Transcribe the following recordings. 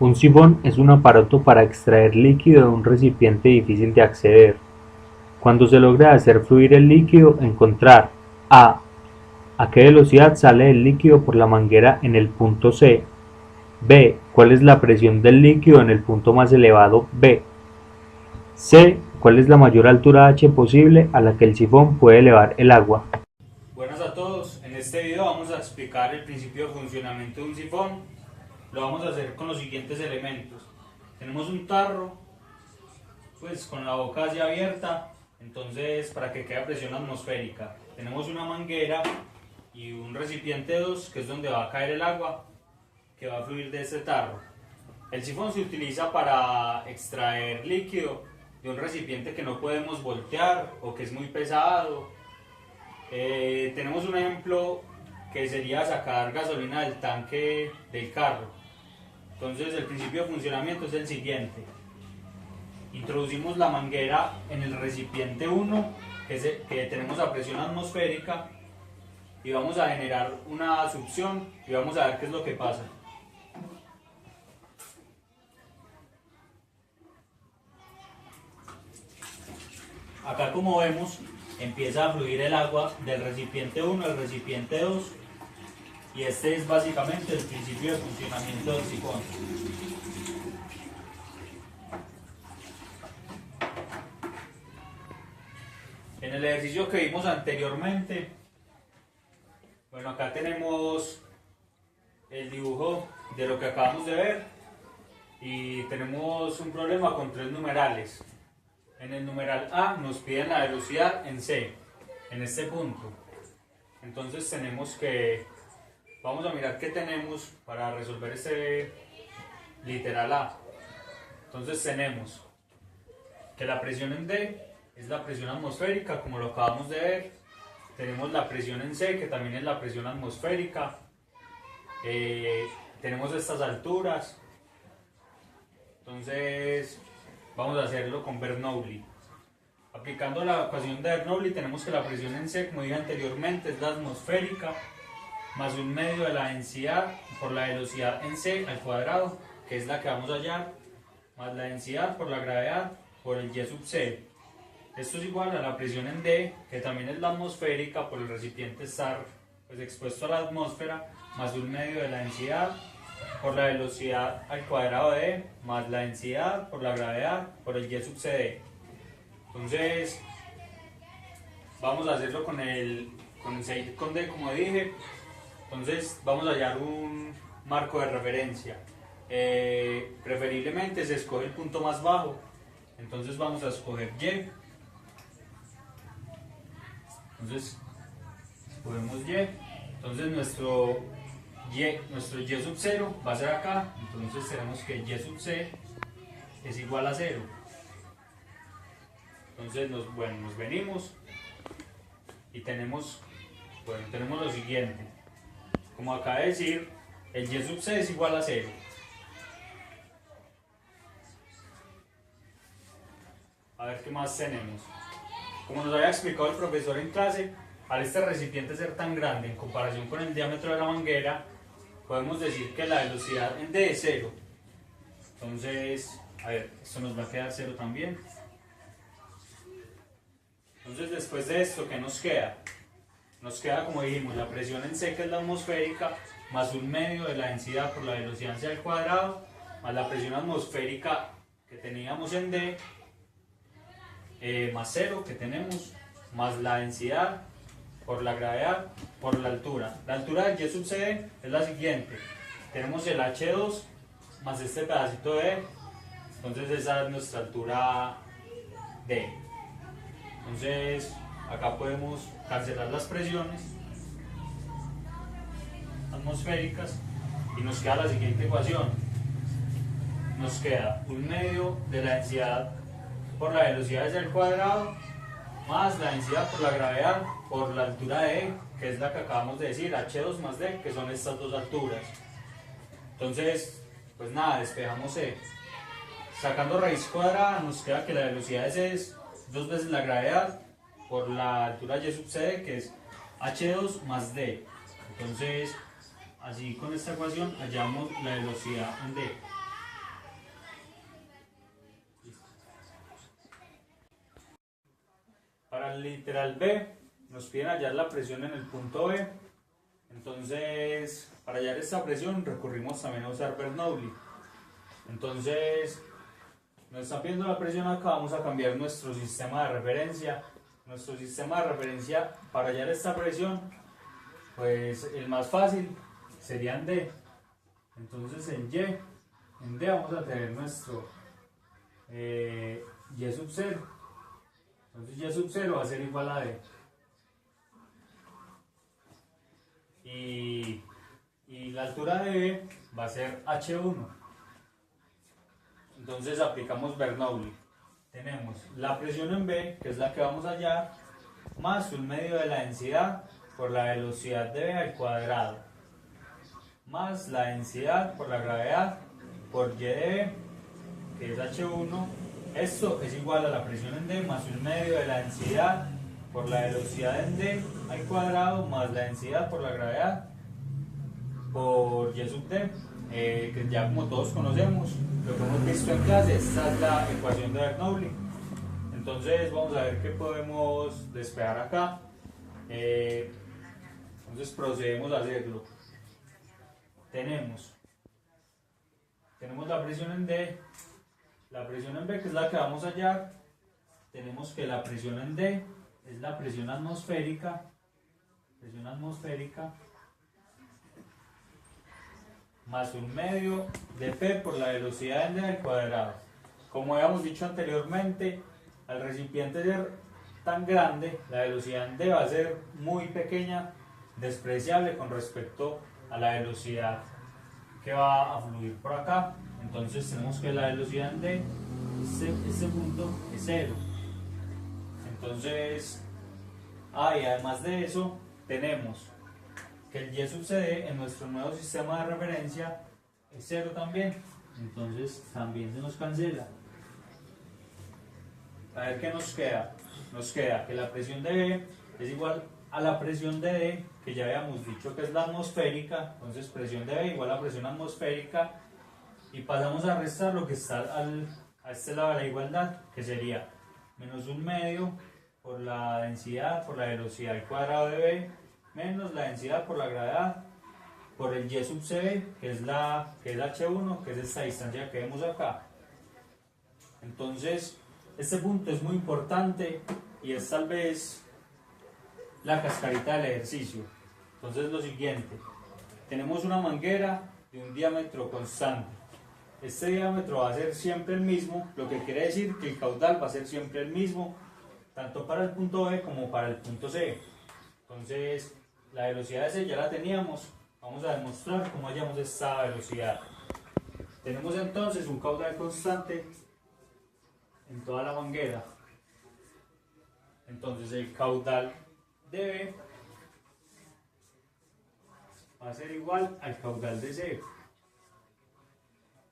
Un sifón es un aparato para extraer líquido de un recipiente difícil de acceder. Cuando se logra hacer fluir el líquido, encontrar a. A qué velocidad sale el líquido por la manguera en el punto C. B. ¿Cuál es la presión del líquido en el punto más elevado B? C. ¿Cuál es la mayor altura H posible a la que el sifón puede elevar el agua? Buenas a todos, en este video vamos a explicar el principio de funcionamiento de un sifón. Lo vamos a hacer con los siguientes elementos. Tenemos un tarro, pues con la boca ya abierta, entonces para que quede a presión atmosférica. Tenemos una manguera y un recipiente 2, que es donde va a caer el agua, que va a fluir de este tarro. El sifón se utiliza para extraer líquido de un recipiente que no podemos voltear o que es muy pesado. Tenemos un ejemplo que sería sacar gasolina del tanque del carro. Entonces el principio de funcionamiento es el siguiente. Introducimos la manguera en el recipiente 1 que tenemos a presión atmosférica y vamos a generar una succión y vamos a ver qué es lo que pasa. Acá, como vemos, empieza a fluir el agua del recipiente 1 al recipiente 2 y este es básicamente el principio de funcionamiento del sifón. En el ejercicio que vimos anteriormente, bueno, acá tenemos el dibujo de lo que acabamos de ver y tenemos un problema con tres numerales. En el numeral A nos piden la velocidad en C, en este punto. Entonces tenemos que, vamos a mirar qué tenemos para resolver este literal A. Entonces tenemos que la presión en D es la presión atmosférica, como lo acabamos de ver. Tenemos la presión en C, que también es la presión atmosférica. Tenemos estas alturas. Entonces vamos a hacerlo con Bernoulli. Aplicando la ecuación de Bernoulli tenemos que la presión en C, como dije anteriormente, es la atmosférica más un medio de la densidad por la velocidad en C al cuadrado, que es la que vamos a hallar, más la densidad por la gravedad por el Y sub C. Esto es igual a la presión en D, que también es la atmosférica por el recipiente estar pues, expuesto a la atmósfera, más un medio de la densidad por la velocidad al cuadrado de E, más la densidad por la gravedad por el Y sub CD. Entonces, vamos a hacerlo con el C y con D, como dije. Entonces, vamos a hallar un marco de referencia. Preferiblemente se escoge el punto más bajo. Entonces, vamos a escoger Y. Entonces, escogemos Y. Entonces, nuestro Y sub 0 va a ser acá, entonces tenemos que Y sub C es igual a 0. Entonces nos venimos y tenemos lo siguiente. Como acaba de decir, el Y sub C es igual a 0. A ver qué más tenemos. Como nos había explicado el profesor en clase, al este recipiente ser tan grande en comparación con el diámetro de la manguera, podemos decir que la velocidad en D es 0. Entonces, a ver, esto nos va a quedar 0 también. Entonces, después de esto, ¿qué nos queda? Nos queda, como dijimos, la presión en C, que es la atmosférica, más un medio de la densidad por la velocidad en C al cuadrado, más la presión atmosférica que teníamos en D, más 0 que tenemos, más la densidad por la gravedad, por la altura. La altura del Y sub C es la siguiente. Tenemos el H2 más este pedacito de E. Entonces esa es nuestra altura D. Entonces acá podemos cancelar las presiones atmosféricas y nos queda la siguiente ecuación. Nos queda un medio de la densidad por la velocidad es al cuadrado más la densidad por la gravedad por la altura de E, que es la que acabamos de decir, H2 más D, que son estas dos alturas. Entonces, pues nada, despejamos E. Sacando raíz cuadrada nos queda que la velocidad de C es 2 veces la gravedad por la altura Y sub C, que es H2 más D. Entonces, así con esta ecuación hallamos la velocidad en D. al literal B, nos piden hallar la presión en el punto B. Entonces, para hallar esta presión recurrimos también a usar Bernoulli. Entonces, nos están pidiendo la presión acá, vamos a cambiar nuestro sistema de referencia. Nuestro sistema de referencia para hallar esta presión, pues el más fácil sería en D. Entonces en D vamos a tener nuestro Y sub 0. Entonces Y sub 0 va a ser igual a D. Y la altura de B va a ser H1. Entonces aplicamos Bernoulli. Tenemos la presión en B, que es la que vamos a hallar, más un medio de la densidad por la velocidad de B al cuadrado, más la densidad por la gravedad por Y de B, que es H1. Esto es igual a la presión en D más un medio de la densidad por la velocidad en D al cuadrado más la densidad por la gravedad por Y sub D, que ya como todos conocemos, lo que hemos visto en clase. Esta es la ecuación de Bernoulli. Entonces vamos a ver qué podemos despejar acá. Entonces procedemos a hacerlo. Tenemos la presión en D, la presión en B, que es la que vamos a hallar. Tenemos que la presión en D es la presión atmosférica, más un medio de P por la velocidad en D al cuadrado. Como habíamos dicho anteriormente, al recipiente ser tan grande, la velocidad en D va a ser muy pequeña, despreciable con respecto a la velocidad que va a fluir por acá. Entonces tenemos que la velocidad en D, este punto es 0. Entonces, y además de eso, tenemos que el Y sub CD en nuestro nuevo sistema de referencia es 0 también. Entonces también se nos cancela. A ver qué nos queda. Nos queda que la presión de B es igual a la presión de D, que ya habíamos dicho que es la atmosférica. Entonces presión de B igual a presión atmosférica. Y pasamos a restar lo que está a este lado de la igualdad, que sería menos un medio por la densidad por la velocidad al cuadrado de B, menos la densidad por la gravedad por el Y sub C, que es H1, que es esta distancia que vemos acá. Entonces, este punto es muy importante y es tal vez la cascarita del ejercicio. Entonces, lo siguiente: tenemos una manguera de un diámetro constante. Este diámetro va a ser siempre el mismo, lo que quiere decir que el caudal va a ser siempre el mismo, tanto para el punto B como para el punto C. Entonces, la velocidad de C ya la teníamos. Vamos a demostrar cómo hallamos esta velocidad. Tenemos entonces un caudal constante en toda la manguera. Entonces el caudal de B va a ser igual al caudal de C.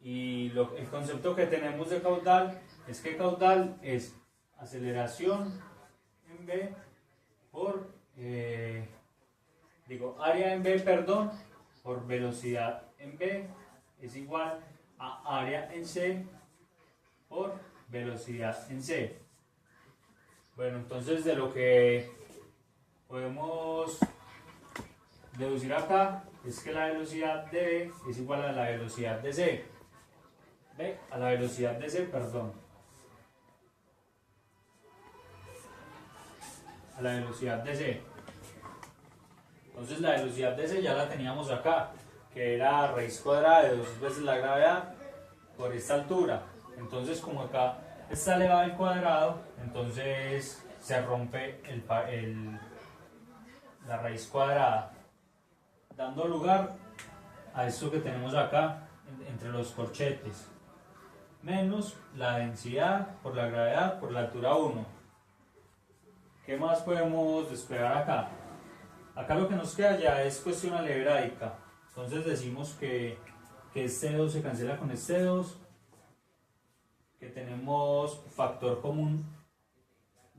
Y el concepto que tenemos de caudal es que caudal es aceleración en B por área en B, perdón, por velocidad en B es igual a área en C por velocidad en C. Bueno, entonces de lo que podemos deducir acá es que la velocidad de B es igual a la velocidad de C. A la velocidad de C, perdón. A la velocidad de C. Entonces la velocidad de C ya la teníamos acá, que era raíz cuadrada de 2 veces la gravedad por esta altura. Entonces, como acá está elevado al cuadrado, entonces se rompe la raíz cuadrada, dando lugar a esto que tenemos acá entre los corchetes, menos la densidad por la gravedad por la altura 1. ¿Qué más podemos despegar acá? Acá lo que nos queda ya es cuestión algebraica. Entonces decimos que este 2 se cancela con este 2, que tenemos factor común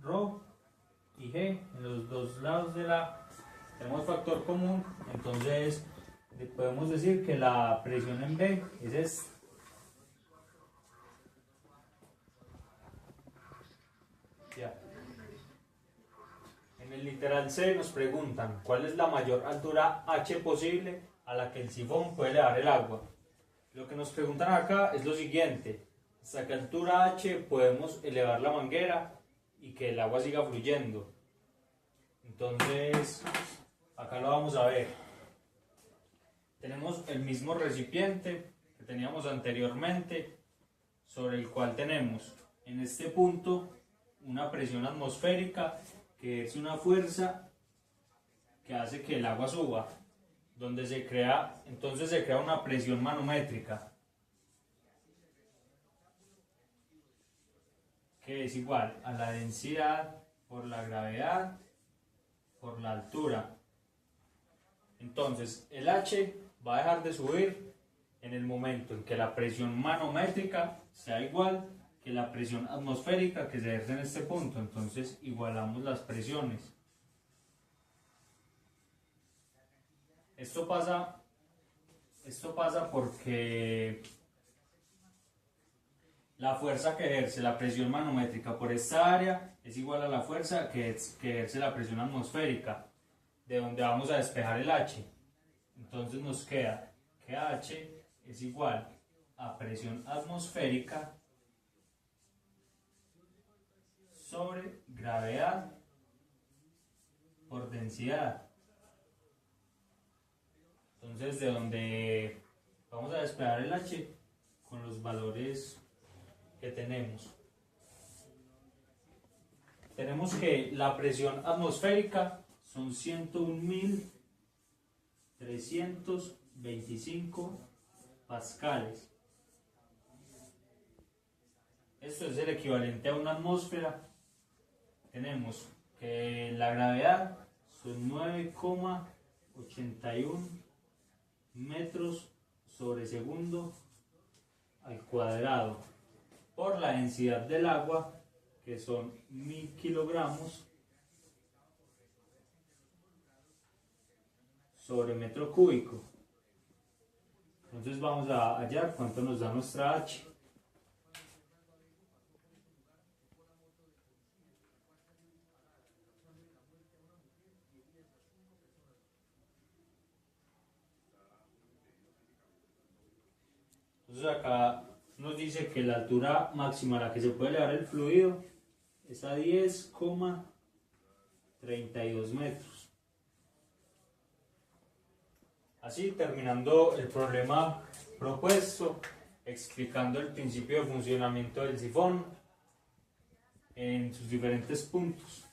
ρ y g en los dos lados tenemos factor común. Entonces podemos decir que la presión en B es esta. Ya. el literal C nos preguntan cuál es la mayor altura H posible a la que el sifón puede elevar el agua. Lo que nos preguntan acá es lo siguiente: ¿hasta qué altura H podemos elevar la manguera y que el agua siga fluyendo? Entonces, acá lo vamos a ver. Tenemos el mismo recipiente que teníamos anteriormente, sobre el cual tenemos en este punto una presión atmosférica, que es una fuerza que hace que el agua suba, donde entonces se crea una presión manométrica, que es igual a la densidad por la gravedad por la altura. Entonces el H va a dejar de subir en el momento en que la presión manométrica sea igual que la presión atmosférica que se ejerce en este punto. Entonces igualamos las presiones. Esto pasa porque la fuerza que ejerce la presión manométrica por esta área es igual a la fuerza que ejerce la presión atmosférica, de donde vamos a despejar el H. Entonces nos queda que H es igual a presión atmosférica sobre gravedad por densidad. Entonces, de donde vamos a despejar el H con los valores que tenemos. Tenemos que la presión atmosférica son 101.325 pascales. Esto es el equivalente a una atmósfera. Tenemos que la gravedad son 9,81 metros sobre segundo al cuadrado, por la densidad del agua, que son 1000 kilogramos sobre metro cúbico. Entonces vamos a hallar cuánto nos da nuestra H. Entonces acá nos dice que la altura máxima a la que se puede elevar el fluido es a 10,32 metros. Así, terminando el problema propuesto, explicando el principio de funcionamiento del sifón en sus diferentes puntos.